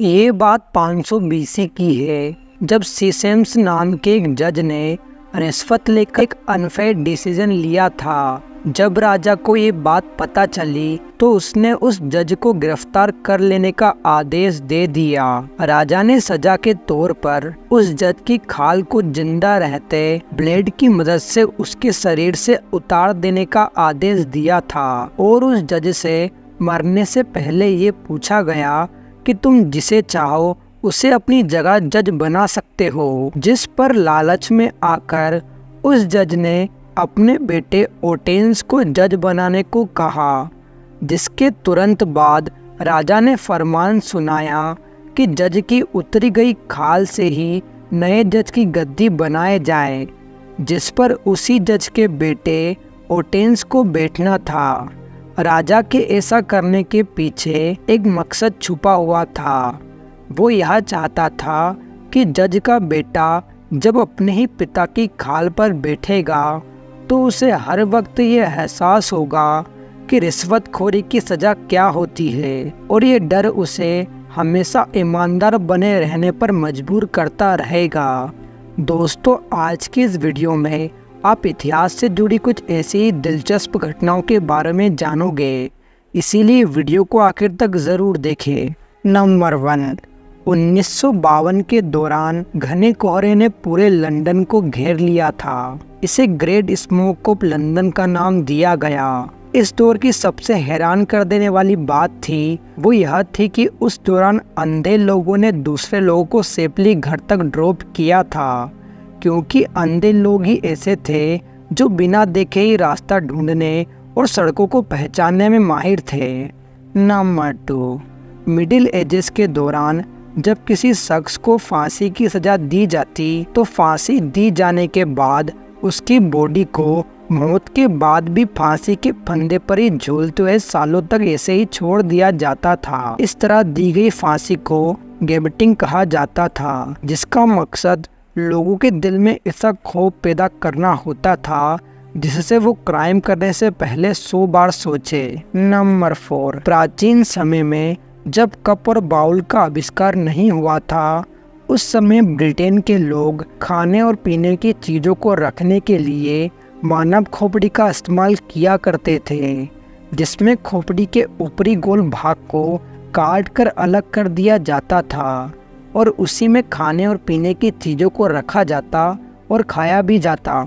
ये बात 500 BC की है, जब सीसेम्स नाम के एक जज ने रिश्वत लेकर एक अनफेयर डिसीजन लिया था। जब राजा को ये बात पता चली तो उसने उस जज को गिरफ्तार कर लेने का आदेश दे दिया। राजा ने सजा के तौर पर उस जज की खाल को जिंदा रहते ब्लेड की मदद से उसके शरीर से उतार देने का आदेश दिया था और उस जज से मरने से पहले ये पूछा गया कि तुम जिसे चाहो उसे अपनी जगह जज बना सकते हो। जिस पर लालच में आकर उस जज ने अपने बेटे ओटेंस को जज बनाने को कहा, जिसके तुरंत बाद राजा ने फरमान सुनाया कि जज की उतरी गई खाल से ही नए जज की गद्दी बनाए जाए, जिस पर उसी जज के बेटे ओटेंस को बैठना था। राजा के ऐसा करने के पीछे एक मकसद छुपा हुआ था। वो यह चाहता था कि जज का बेटा जब अपने ही पिता की खाल पर बैठेगा तो उसे हर वक्त ये एहसास होगा कि रिश्वतखोरी की सज़ा क्या होती है और ये डर उसे हमेशा ईमानदार बने रहने पर मजबूर करता रहेगा। दोस्तों, आज की इस वीडियो में आप इतिहास से जुड़ी कुछ ऐसी ही दिलचस्प घटनाओं के बारे में जानोगे, इसीलिए वीडियो को आखिर तक ज़रूर देखें। नंबर 1, 1952 के दौरान घने कोहरे ने पूरे लंदन को घेर लिया था। इसे ग्रेट स्मोक ऑफ लंदन का नाम दिया गया। इस दौर की सबसे हैरान कर देने वाली बात थी वो यह थी कि उस दौरान अंधे लोगों ने दूसरे लोगों को सेफली घर तक ड्रॉप किया था, क्योंकि अंधे लोग ही ऐसे थे जो बिना देखे ही रास्ता ढूंढने और सड़कों को पहचानने में माहिर थे। नंबर 2, मिडिल एजेस के दौरान जब किसी शख्स को फांसी की सजा दी जाती तो फांसी दी जाने के बाद उसकी बॉडी को मौत के बाद भी फांसी के फंदे पर ही झूलते हुए सालों तक ऐसे ही छोड़ दिया जाता था। इस तरह दी गई फांसी को गैबटिंग कहा जाता था, जिसका मकसद लोगों के दिल में ऐसा खौफ पैदा करना होता था जिससे वो क्राइम करने से पहले 100 बार सोचे। नंबर 4, प्राचीन समय में जब कप और बाउल का आविष्कार नहीं हुआ था, उस समय ब्रिटेन के लोग खाने और पीने की चीज़ों को रखने के लिए मानव खोपड़ी का इस्तेमाल किया करते थे, जिसमें खोपड़ी के ऊपरी गोल भाग को काट कर अलग कर दिया जाता था और उसी में खाने और पीने की चीज़ों को रखा जाता और खाया भी जाता।